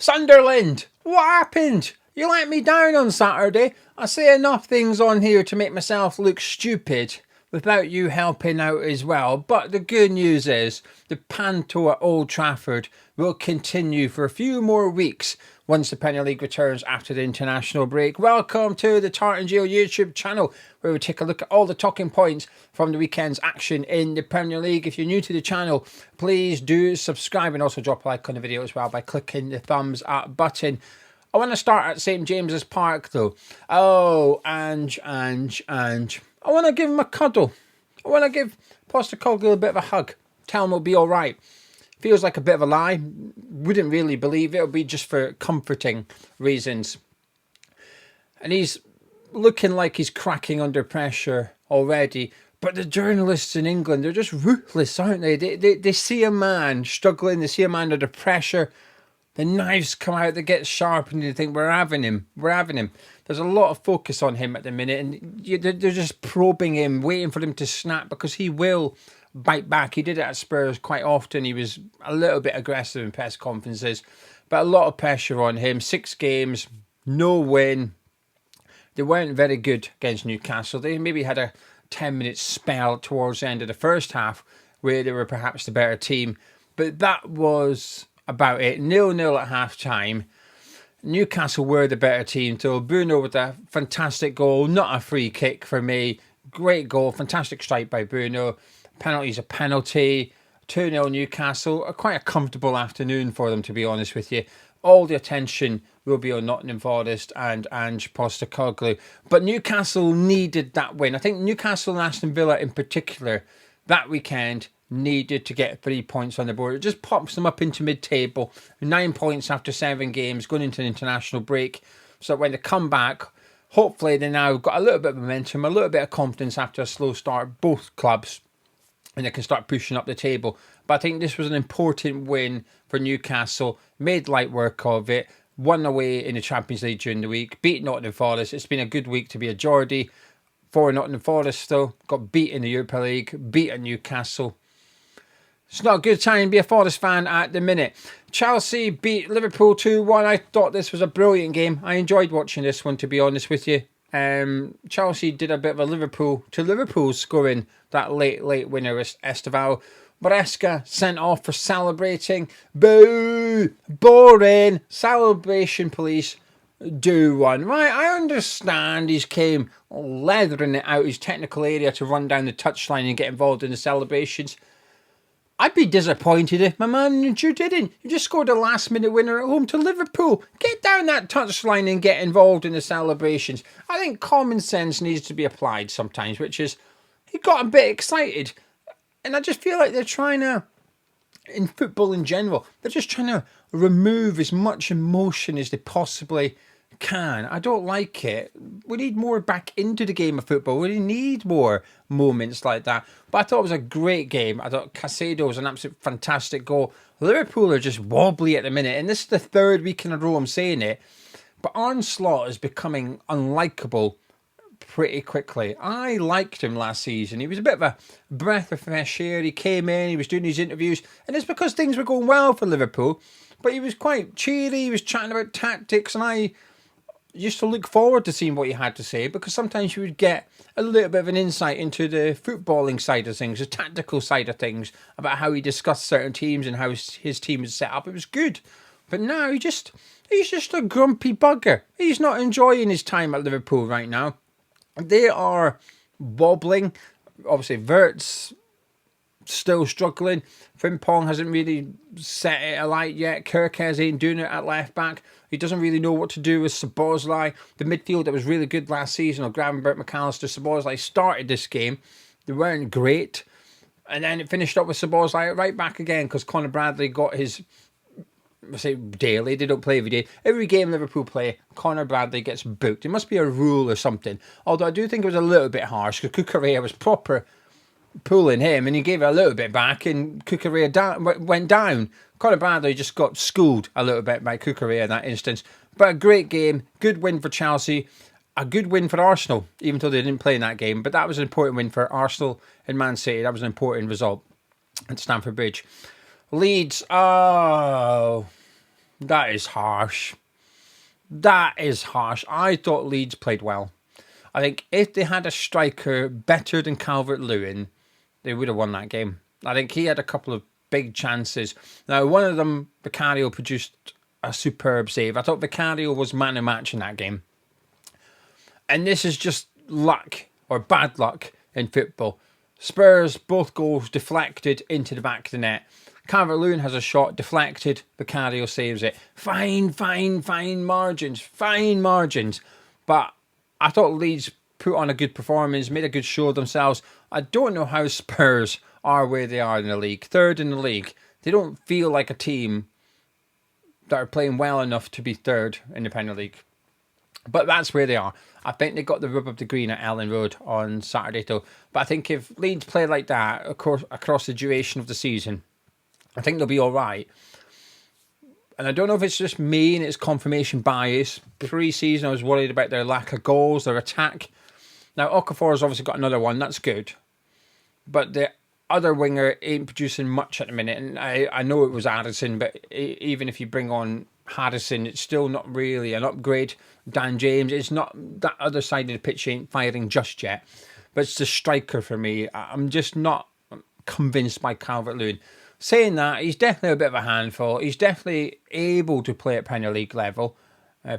Sunderland, what happened? You let me down on Saturday. I say enough things on here to make myself look stupid without you helping out as well. But the good news is the panto at Old Trafford will continue for a few more weeks once the Premier League returns after the international break. Welcome to the Tartan YouTube channel, where we take a look at all the talking points from the weekend's action in the Premier League. If you're new to the channel, please do subscribe and also drop a like on the video as well by clicking the thumbs up button. I want to start at St James's Park though. Oh, Ange. I want to give him a cuddle. I want to give Postecoglou a bit of a hug. Tell him it'll be all right. Feels like a bit of a lie. Wouldn't really believe it. It'll be just for comforting reasons. And he's looking like he's cracking under pressure already. But the journalists in England, they're just ruthless, aren't they? They see a man struggling. They see a man under pressure. The knives come out, they get sharp, and you think, we're having him. We're having him. There's a lot of focus on him at the minute, and they're just probing him, waiting for him to snap, because he will bite back. He did it at Spurs quite often. He was a little bit aggressive in press conferences, but a lot of pressure on him. 6 games, no win. They weren't very good against Newcastle. They maybe had a 10-minute spell towards the end of the first half where they were perhaps the better team, but that was about it. 0-0 at half-time. Newcastle were the better team, so Bruno with a fantastic goal, not a free kick for me. Great goal, fantastic strike by Bruno. Penalty's a penalty. 2-0 Newcastle. Quite a comfortable afternoon for them, to be honest with you. All the attention will be on Nottingham Forest and Ange Postecoglou. But Newcastle needed that win. I think Newcastle and Aston Villa in particular that weekend needed to get 3 points on the board. It just pops them up into mid-table. 9 points after 7 games, going into an international break. So when they come back, hopefully they now got a little bit of momentum, a little bit of confidence after a slow start, both clubs, and they can start pushing up the table. But I think this was an important win for Newcastle. Made light work of it. Won away in the Champions League during the week. Beat Nottingham Forest. It's been a good week to be a Geordie. For Nottingham Forest still. Got beat in the Europa League. Beat at Newcastle. It's not a good time to be a Forest fan at the minute. Chelsea beat Liverpool 2-1. I thought this was a brilliant game. I enjoyed watching this one, to be honest with you. Chelsea did a bit of a Liverpool scoring that late winner, Esteval. Maresca sent off for celebrating. Boo! Boring. Celebration police. Do one. Right, I understand he's came leathering it out his technical area to run down the touchline and get involved in the celebrations. I'd be disappointed if my man you didn't. You just scored a last-minute winner at home to Liverpool. Get down that touchline and get involved in the celebrations. I think common sense needs to be applied sometimes, which is he got a bit excited. And I just feel like they're trying to, in football in general, they're just trying to remove as much emotion as they possibly can. I don't like it. We need more back into the game of football. We need more moments like that. But I thought it was a great game. I thought Caicedo was an absolute fantastic goal. Liverpool are just wobbly at the minute, and this is the 3rd week in a row I'm saying it. But Arne Slot is becoming unlikable pretty quickly. I liked him last season. He was a bit of a breath of fresh air. He came in, he was doing his interviews, and it's because things were going well for Liverpool. But he was quite cheery, he was chatting about tactics, and I used to look forward to seeing what he had to say, because sometimes you would get a little bit of an insight into the footballing side of things, the tactical side of things, about how he discussed certain teams and how his team is set up. It was good. But now he's just a grumpy bugger. He's not enjoying his time at Liverpool right now. They are wobbling. Obviously, Vert's still struggling. Frimpong hasn't really set it alight yet. Kerkez ain't doing it at left back. He doesn't really know what to do with Szoboszlai. The midfield that was really good last season, or Gravenberch, McAllister, Szoboszlai, started this game. They weren't great. And then it finished up with Szoboszlai right back again, because Conor Bradley got his, I say daily, they don't play every day. Every game Liverpool play, Conor Bradley gets booked. It must be a rule or something. Although I do think it was a little bit harsh, because Cucurella was proper pulling him, and he gave it a little bit back, and Cucurella went down. Conor Bradley just got schooled a little bit by Cucurella in that instance. But a great game, good win for Chelsea, a good win for Arsenal, even though they didn't play in that game. But that was an important win for Arsenal and Man City. That was an important result at Stamford Bridge. Leeds, oh, That is harsh. That is harsh. I thought Leeds played well. I think if they had a striker better than Calvert-Lewin, they would have won that game. I think he had a couple of big chances. Now, one of them, Vicario, produced a superb save. I thought Vicario was man of match in that game. And this is just luck, or bad luck, in football. Spurs, both goals deflected into the back of the net. Calvert-Lewin has a shot deflected. Vicario saves it. Fine margins. Fine margins. But I thought Leeds put on a good performance, made a good show of themselves. I don't know how Spurs are where they are in the league. Third in the league. They don't feel like a team that are playing well enough to be third in the Premier League. But that's where they are. I think they got the rub of the green at Ellen Road on Saturday though. But I think if Leeds play like that across the duration of the season, I think they'll be all right. And I don't know if it's just me and it's confirmation bias. Pre-season, I was worried about their lack of goals, their attack. Now, Okafor's obviously got another one. That's good. But the other winger ain't producing much at the minute. And I know it was Addison, but even if you bring on Haddison, it's still not really an upgrade. Dan James, it's not, that other side of the pitch ain't firing just yet. But it's the striker for me. I'm just not convinced by Calvert-Lewin. Saying that, he's definitely a bit of a handful. He's definitely able to play at Premier League level.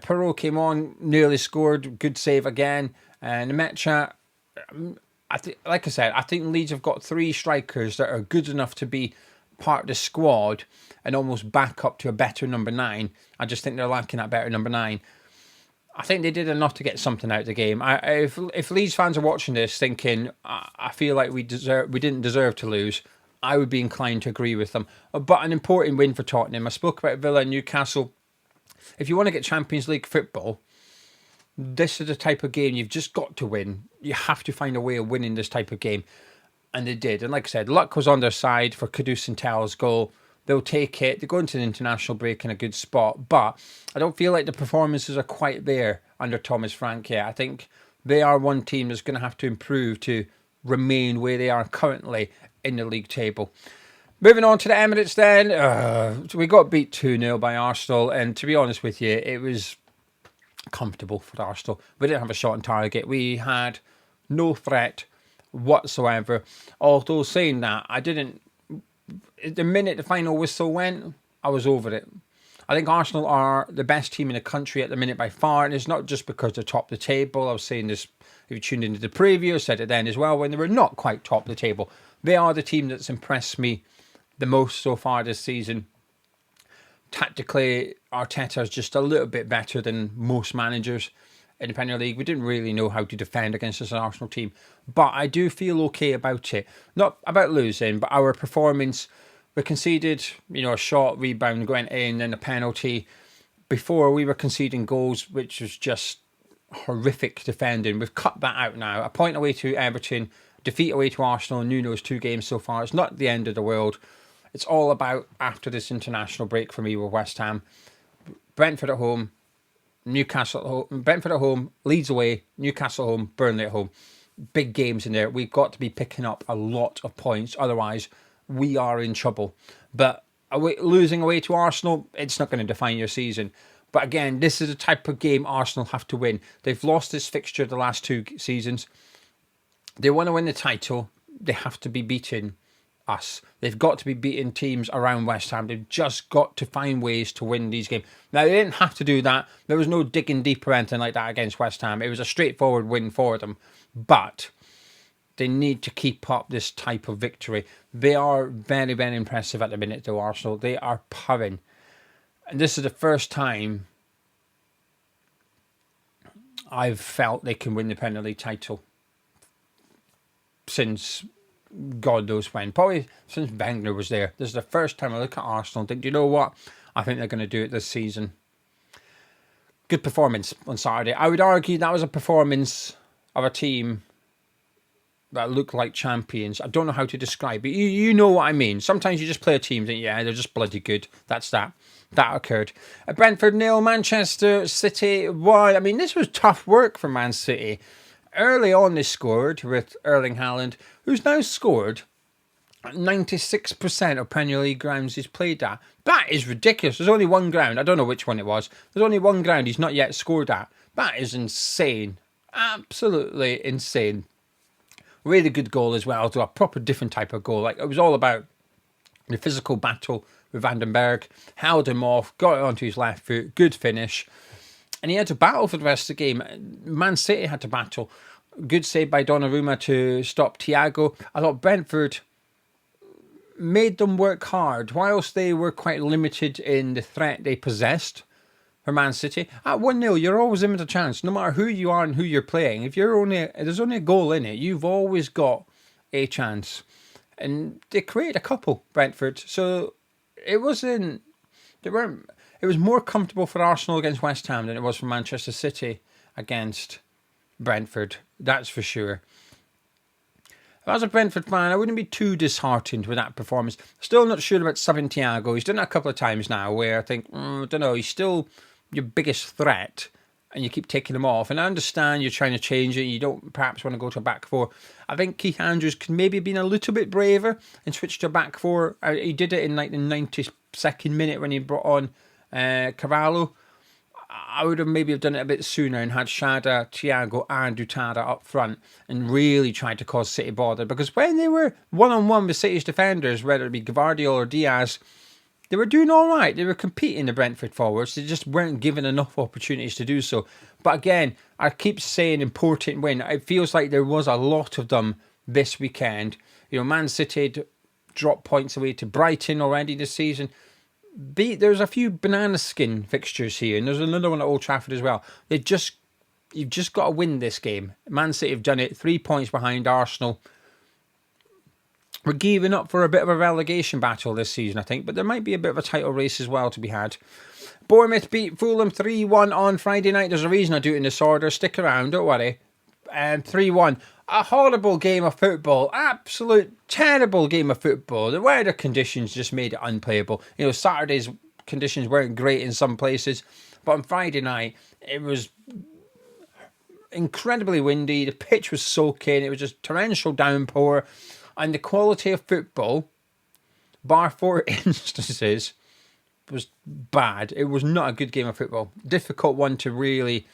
Perrault came on, nearly scored, good save again. And Mecha, like I said, I think Leeds have got three strikers that are good enough to be part of the squad and almost back up to a better number 9. I just think they're lacking that better number 9. I think they did enough to get something out of the game. If Leeds fans are watching this thinking, I feel like we didn't deserve to lose, I would be inclined to agree with them. But an important win for Tottenham. I spoke about Villa and Newcastle. If you want to get Champions League football, this is the type of game you've just got to win. You have to find a way of winning this type of game. And they did. And like I said, luck was on their side for Kudus and Tel's goal. They'll take it. They go into the international break in a good spot. But I don't feel like the performances are quite there under Thomas Frank yet. I think they are one team that's going to have to improve to remain where they are currently in the league table. Moving on to the Emirates then. We got beat 2-0 by Arsenal. And to be honest with you, it was comfortable for Arsenal. We didn't have a shot on target. We had no threat whatsoever. Although saying that, the minute the final whistle went, I was over it. I think Arsenal are the best team in the country at the minute by far, and it's not just because they're top of the table. I was saying this, if you tuned into the preview, I said it then as well, when they were not quite top of the table. They are the team that's impressed me the most so far this season. Tactically, Arteta is just a little bit better than most managers in the Premier League. We didn't really know how to defend against this Arsenal team, but I do feel okay about it. Not about losing, but our performance. We conceded, a short rebound going in and a penalty. Before, we were conceding goals, which was just horrific defending. We've cut that out now. A point away to Everton, defeat away to Arsenal, Nuno's 2 games so far. It's not the end of the world. It's all about after this international break for me with West Ham. Brentford at home, Newcastle at home, Brentford at home, Leeds away, Newcastle at home, Burnley at home. Big games in there. We've got to be picking up a lot of points. Otherwise, we are in trouble. But losing away to Arsenal, it's not going to define your season. But again, this is the type of game Arsenal have to win. They've lost this fixture the last 2 seasons. They want to win the title. They have to be beating us. They've got to be beating teams around West Ham. They've just got to find ways to win these games. Now, they didn't have to do that. There was no digging deep or anything like that against West Ham. It was a straightforward win for them. But they need to keep up this type of victory. They are very, very impressive at the minute, though, Arsenal. They are purring. And this is the first time I've felt they can win the Premier League title since God knows when. Probably since Wenger was there. This is the first time I look at Arsenal and think, you know what? I think they're going to do it this season. Good performance on Saturday. I would argue that was a performance of a team that look like champions. I don't know how to describe it. You know what I mean. Sometimes you just play a team and think, yeah, they're just bloody good. That's that. That occurred. Brentford 0, Manchester City 1. I mean, this was tough work for Man City. Early on they scored with Erling Haaland, who's now scored 96% of Premier League grounds he's played at. That is ridiculous. There's only one ground. I don't know which one it was. There's only one ground he's not yet scored at. That is insane. Absolutely insane. Really good goal as well. To a proper different type of goal. Like, it was all about the physical battle with Vandenberg. Held him off. Got it onto his left foot. Good finish. And he had to battle for the rest of the game. Man City had to battle. Good save by Donnarumma to stop Thiago. I thought Brentford made them work hard, whilst they were quite limited in the threat they possessed for Man City. At 1-0, you're always in with a chance, no matter who you are and who you're playing. If there's only a goal in it, you've always got a chance. And they created a couple, Brentford. So it was more comfortable for Arsenal against West Ham than it was for Manchester City against Brentford. That's for sure. If I was a Brentford fan, I wouldn't be too disheartened with that performance. Still not sure about Thiago. He's done it a couple of times now where I think, I don't know, he's still your biggest threat and you keep taking him off. And I understand you're trying to change it. You don't perhaps want to go to a back four. I think Keith Andrews could maybe have been a little bit braver and switched to a back four. He did it in like the 92nd minute when he brought on Carvalho. I would have maybe done it a bit sooner and had Shada, Thiago and Utada up front and really tried to cause City bother. Because when they were one-on-one with City's defenders, whether it be Gvardiol or Diaz, they were doing all right. They were competing, the Brentford forwards. They just weren't given enough opportunities to do so. But again, I keep saying important win. It feels like there was a lot of them this weekend. You know, Man City dropped points away to Brighton already this season. There's a few banana skin fixtures here, and there's another one at Old Trafford as well. You've just got to win this game. Man City have done it, 3 points behind Arsenal. We're gearing up for a bit of a relegation battle this season, I think, but there might be a bit of a title race as well to be had. Bournemouth beat Fulham 3-1 on Friday night. There's a reason I do it in this order. Stick around, don't worry. 3-1. A horrible game of football. Absolute terrible game of football. The weather conditions just made it unplayable. You know, Saturday's conditions weren't great in some places, but on Friday night, it was incredibly windy. The pitch was soaking. It was just torrential downpour. And the quality of football, bar 4 instances, was bad. It was not a good game of football. Difficult one to really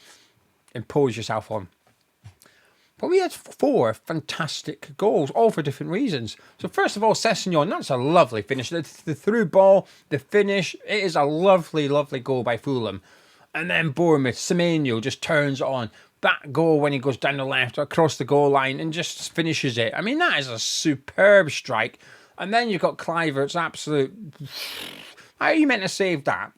impose yourself on. But we had 4 fantastic goals, all for different reasons. So first of all, Sessegnon, that's a lovely finish. The through ball, the finish, it is a lovely, lovely goal by Fulham. And then Bournemouth, Semenyo just turns it on. That goal when he goes down the left across the goal line and just finishes it. I mean, that is a superb strike. And then you've got Kluivert's absolute... How are you meant to save that?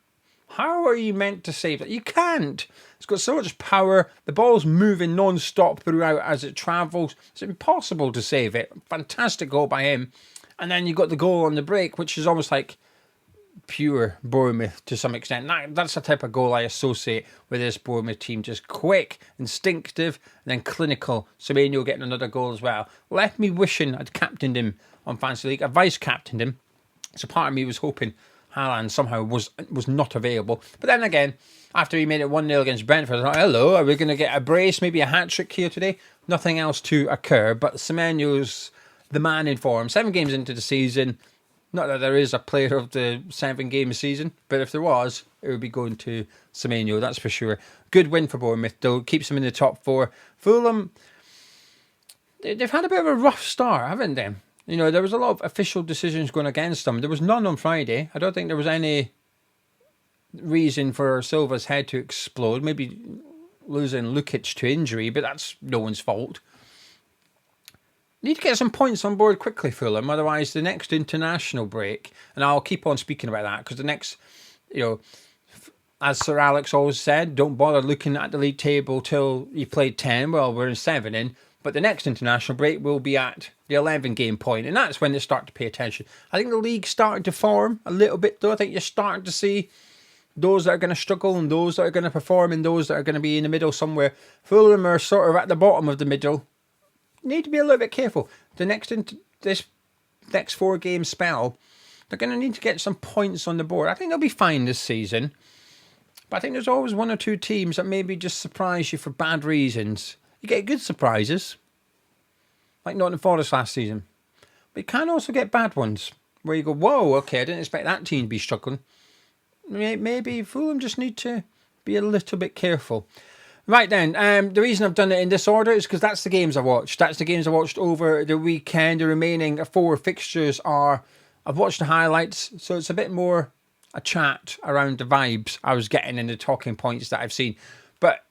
How are you meant to save that? You can't. It's got so much power. The ball's moving non-stop throughout as it travels. It's impossible to save it. Fantastic goal by him. And then you've got the goal on the break, which is almost like pure Bournemouth to some extent. That's the type of goal I associate with this Bournemouth team. Just quick, instinctive, and then clinical. Semenyo getting another goal as well. Left me wishing I'd captained him on Fantasy League. I vice-captained him. So part of me was hoping Haaland somehow was not available. But then again, after he made it 1-0 against Brentford, I thought, hello, are we going to get a brace, maybe a hat-trick here today? Nothing else to occur, but Semenyo's the man in form. 7 games into the season. Not that there is a player of the 7-game season, but if there was, it would be going to Semenyo, that's for sure. Good win for Bournemouth, though. Keeps them in the top 4. Fulham, they've had a bit of a rough start, haven't they? You know, there was a lot of official decisions going against them. There was none on Friday. I don't think there was any reason for Silva's head to explode. Maybe losing Lukic to injury, but that's no one's fault. Need to get some points on board quickly, Fulham. Otherwise, the next international break, and I'll keep on speaking about that, because the next, you know, as Sir Alex always said, don't bother looking at the league table till you played 10. Well, we're in 7 in. But the next international break will be at the 11-game point, and that's when they start to pay attention. I think the league's starting to form a little bit, though. I think you're starting to see those that are going to struggle and those that are going to perform and those that are going to be in the middle somewhere. Fulham are sort of at the bottom of the middle. Need to be a little bit careful. This next 4-game spell, they're going to need to get some points on the board. I think they'll be fine this season, but I think there's always 1 or 2 teams that maybe just surprise you for bad reasons. You get good surprises, like Nottingham Forest last season. But But you can also get bad ones where you go, whoa, okay, I didn't expect that team to be struggling. Maybe Fulham just need to be a little bit careful. Right then, the reason I've done it in this order is because that's the games I watched. That's the games I watched over the weekend. The remaining 4 fixtures are, I've watched the highlights, so it's a bit more a chat around the vibes I was getting and the talking points that I've seen. But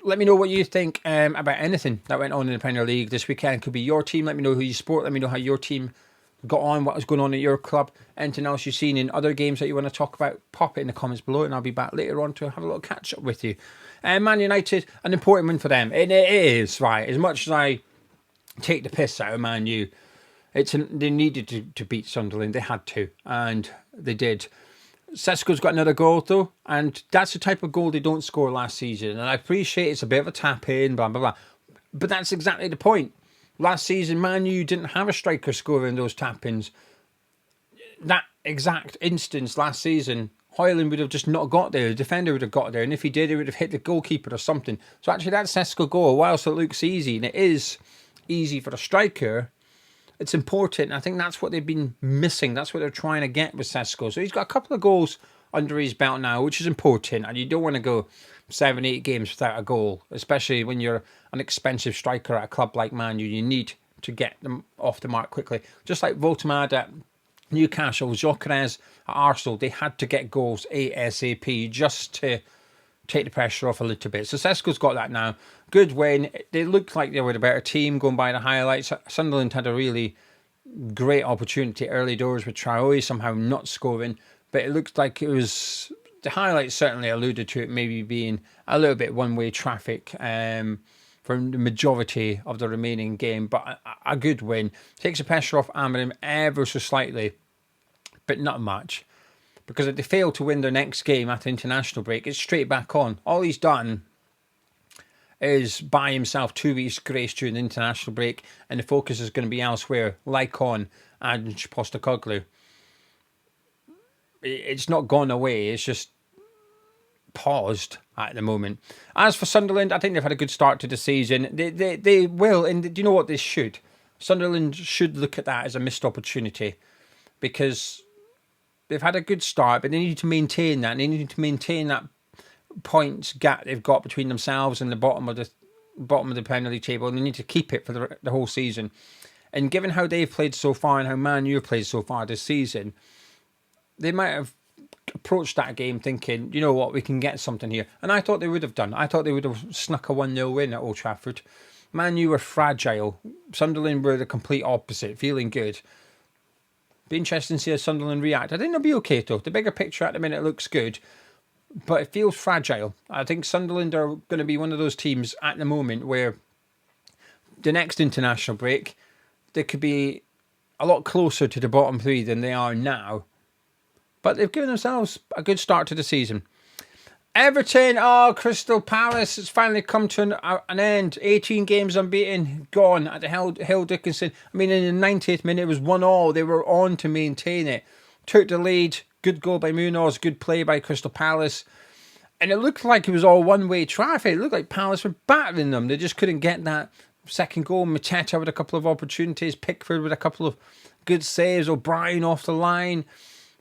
let me know what you think about anything that went on in the Premier League this weekend. Could be your team. Let me know who you support. Let me know how your team got on, what was going on at your club, anything else you've seen in other games that you want to talk about, pop it in the comments below, and I'll be back later on to have a little catch up with you. Man United, an important win for them. It is, right, as much as I take the piss out of Man U, they needed to beat Sunderland. They had to, and they did. Sesko's got another goal though, and that's the type of goal they don't score last season, and I appreciate it's a bit of a tap in, blah blah blah, but that's exactly the point. Last season, Man U didn't have a striker scoring those tap-ins. That exact instance last season, Højlund would have just not got there. The defender would have got there, and if he did, he would have hit the goalkeeper or something. So actually, that Sesko goal, whilst it looks easy, and it is easy for a striker, it's important. I think that's what they've been missing. That's what they're trying to get with Sesko. So he's got a couple of goals under his belt now, which is important, and you don't want to go 7-8 games without a goal, especially when you're an expensive striker at a club like Man U. You need to get them off the mark quickly. Just like Voltemad at Newcastle, Gyökeres at Arsenal, they had to get goals ASAP just to take the pressure off a little bit. So Sesko's got that now. Good win. They looked like they were the better team going by the highlights. Sunderland had a really great opportunity early doors with Traore somehow not scoring, but it looked like it was... The highlights certainly alluded to it maybe being a little bit one-way traffic for the majority of the remaining game, but a good win. Takes the pressure off Amorim ever so slightly, but not much. Because if they fail to win their next game at the international break, it's straight back on. All he's done is buy himself 2 weeks grace during the international break, and the focus is going to be elsewhere, like on Ange Postecoglou. It's not gone away, it's just paused at the moment. As for Sunderland, I think they've had a good start to the season. They will, and do you know what they should? Sunderland should look at that as a missed opportunity, because they've had a good start, but they need to maintain that. And they need to maintain that points gap they've got between themselves and the bottom of the Premier League table, and they need to keep it for the whole season. And given how they've played so far and how Man U have played so far this season, they might have approached that game thinking, you know what, we can get something here. And I thought they would have done. I thought they would have snuck a 1-0 win at Old Trafford. Man U were fragile. Sunderland were the complete opposite, feeling good. Be interesting to see how Sunderland react. I think they'll be okay though. The bigger picture at the minute looks good, but it feels fragile. I think Sunderland are going to be one of those teams at the moment where the next international break, they could be a lot closer to the bottom 3 than they are now. But they've given themselves a good start to the season. Everton, Crystal Palace, it's finally come to an end. 18 games unbeaten, gone at the Hill Dickinson. I mean, in the 90th minute, it was 1-1. They were on to maintain it. Took the lead. Good goal by Munoz. Good play by Crystal Palace. And it looked like it was all one-way traffic. It looked like Palace were battering them. They just couldn't get that second goal. Mateta with a couple of opportunities. Pickford with a couple of good saves. O'Brien off the line.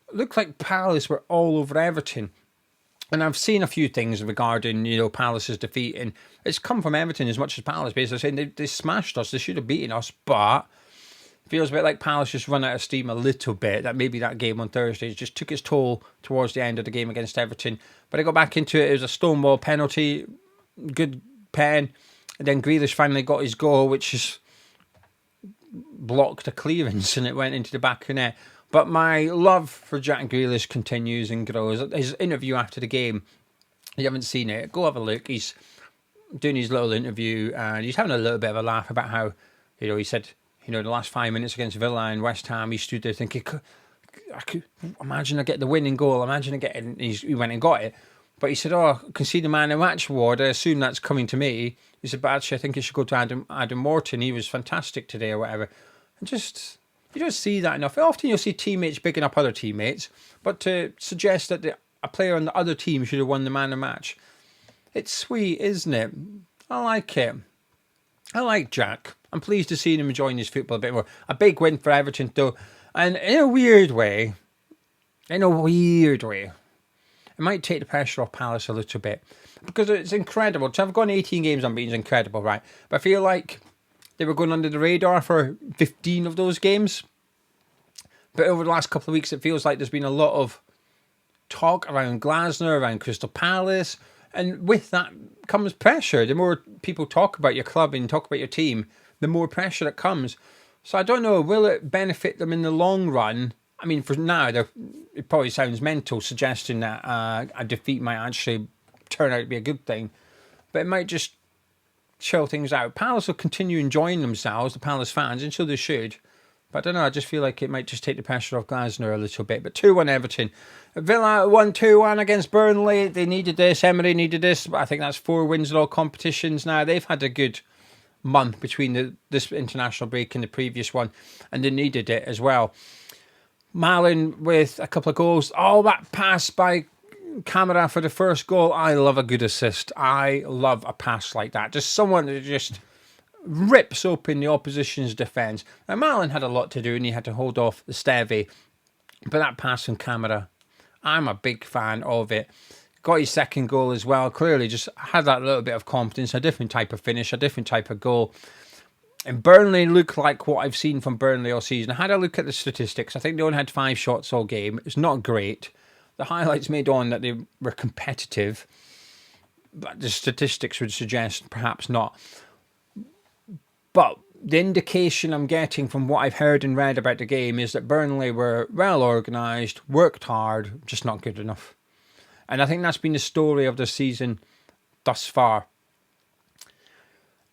It looked like Palace were all over Everton. And I've seen a few things regarding, Palace's defeat, and it's come from Everton as much as Palace, basically saying they smashed us, they should have beaten us, but it feels a bit like Palace just run out of steam a little bit, that maybe that game on Thursday just took its toll towards the end of the game against Everton. But I got back into it, it was a stonewall penalty, good pen, and then Grealish finally got his goal, which is blocked a clearance, and it went into the back of the net. But my love for Jack Grealish continues and grows. His interview after the game, if you haven't seen it, go have a look. He's doing his little interview and he's having a little bit of a laugh about how, he said, the last 5 minutes against Villa and West Ham, he stood there thinking, I could imagine I get the winning goal. Imagine I get it. And he went and got it. But he said, I can see the man of the match award. I assume that's coming to me. He said, but actually, I think it should go to Adam Morton. He was fantastic today or whatever. And just... You don't see that enough. Often you'll see teammates bigging up other teammates, but to suggest that a player on the other team should have won the man of the match, it's sweet, isn't it? I like it. I like Jack. I'm pleased to see him enjoying his football a bit more. A big win for Everton, though. And in a weird way, it might take the pressure off Palace a little bit. Because it's incredible. To have gone 18 games unbeaten is incredible, right? But I feel like they were going under the radar for 15 of those games. But over the last couple of weeks, it feels like there's been a lot of talk around Glasner, around Crystal Palace. And with that comes pressure. The more people talk about your club and talk about your team, the more pressure that comes. So I don't know, will it benefit them in the long run? I mean, for now, it probably sounds mental, suggesting that a defeat might actually turn out to be a good thing. But it might just chill things out. Palace will continue enjoying themselves, the Palace fans, and so they should. But I don't know, I just feel like it might just take the pressure off Glasner a little bit. But 2-1 Everton. Villa won 2-1 against Burnley. They needed this. Emery needed this. But I think that's 4 wins in all competitions now. They've had a good month between this international break and the previous one. And they needed it as well. Malin with a couple of goals. Oh, that pass by Camara for the first goal. I love a good assist. I love a pass like that. Just someone that just rips open the opposition's defence. Now, Malin had a lot to do and he had to hold off the Stevie. But that pass from Camara, I'm a big fan of it. Got his second goal as well. Clearly just had that little bit of confidence, a different type of finish, a different type of goal. And Burnley look like what I've seen from Burnley all season. I had a look at the statistics. I think they only had 5 shots all game. It's not great. The highlights made on that they were competitive, but the statistics would suggest perhaps not. But the indication I'm getting from what I've heard and read about the game is that Burnley were well organised, worked hard, just not good enough. And I think that's been the story of the season thus far.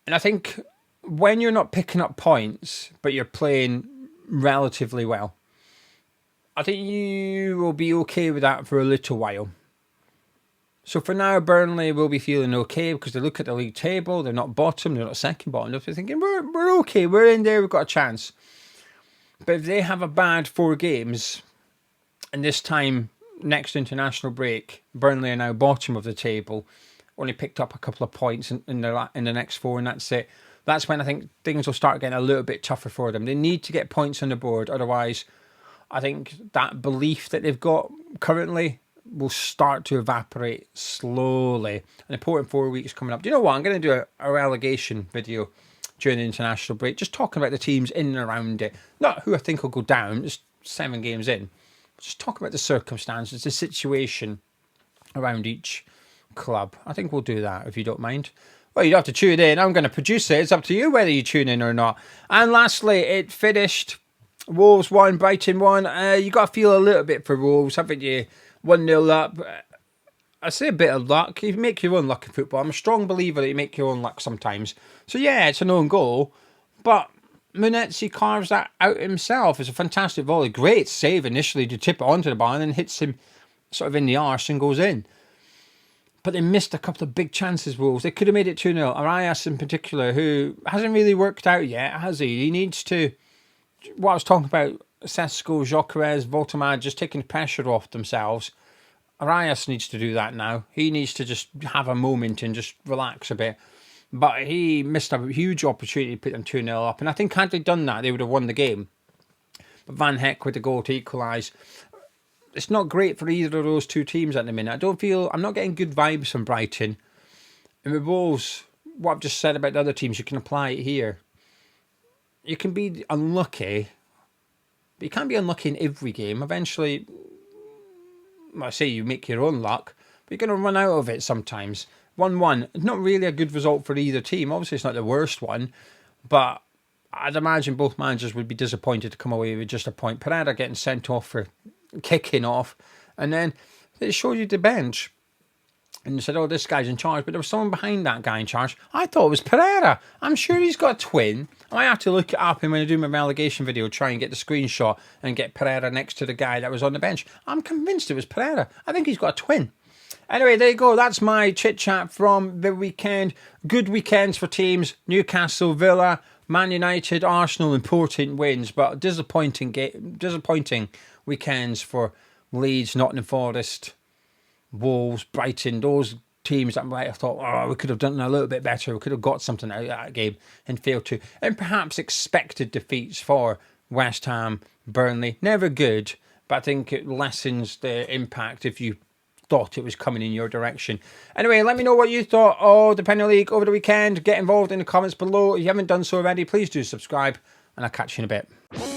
And I think when you're not picking up points, but you're playing relatively well, I think you will be okay with that for a little while. So for now, Burnley will be feeling okay because they look at the league table. They're not bottom. They're not second bottom. They're thinking, we're okay. We're in there. We've got a chance. But if they have a bad 4 games, and this time, next international break, Burnley are now bottom of the table, only picked up a couple of points in the next 4, and that's it. That's when I think things will start getting a little bit tougher for them. They need to get points on the board. Otherwise, I think that belief that they've got currently will start to evaporate slowly. An important 4 weeks coming up. Do you know what? I'm going to do a relegation video during the international break, just talking about the teams in and around it. Not who I think will go down, just 7 games in. Just talk about the circumstances, the situation around each club. I think we'll do that if you don't mind. Well, you'd have to tune in. I'm going to produce it. It's up to you whether you tune in or not. And lastly, it finished. Wolves 1, Brighton 1. You got to feel a little bit for Wolves, haven't you? 1-0 up. I say a bit of luck. You make your own luck in football. I'm a strong believer that you make your own luck sometimes. So yeah, it's an own goal. But Munetsi carves that out himself. It's a fantastic volley. Great save initially to tip it onto the bar and then hits him sort of in the arse and goes in. But they missed a couple of big chances, Wolves. They could have made it 2-0. Arias in particular, who hasn't really worked out yet, has he? He needs to... What I was talking about, Sesko, Gyökeres, Voltemad just taking the pressure off themselves. Arias needs to do that now. He needs to just have a moment and just relax a bit. But he missed a huge opportunity to put them 2-0 up. And I think had they done that, they would have won the game. But Van Heck with the goal to equalise. It's not great for either of those two teams at the minute. I'm not getting good vibes from Brighton. And with Wolves, what I've just said about the other teams, you can apply it here. You can be unlucky, but you can't be unlucky in every game. Eventually, well, I say you make your own luck, but you're going to run out of it sometimes. 1-1, not really a good result for either team. Obviously, it's not the worst one, but I'd imagine both managers would be disappointed to come away with just a point. Pereira getting sent off for kicking off, and then they showed you the bench. And they said, oh, this guy's in charge. But there was someone behind that guy in charge. I thought it was Pereira. I'm sure he's got a twin. I might have to look it up and when I do my relegation video, try and get the screenshot and get Pereira next to the guy that was on the bench. I'm convinced it was Pereira. I think he's got a twin. Anyway, there you go. That's my chit-chat from the weekend. Good weekends for teams. Newcastle, Villa, Man United, Arsenal, important wins. But disappointing weekends for Leeds, Nottingham Forest, Wolves, Brighton. Those teams that might have thought, oh, we could have done a little bit better, we could have got something out of that game, and failed to. And perhaps expected defeats for West Ham, Burnley. Never good, but I think it lessens the impact if you thought it was coming in your direction. Anyway, let me know what you thought of the Premier League over the weekend. Get involved in the comments below. If you haven't done so already, please do subscribe, and I'll catch you in a bit.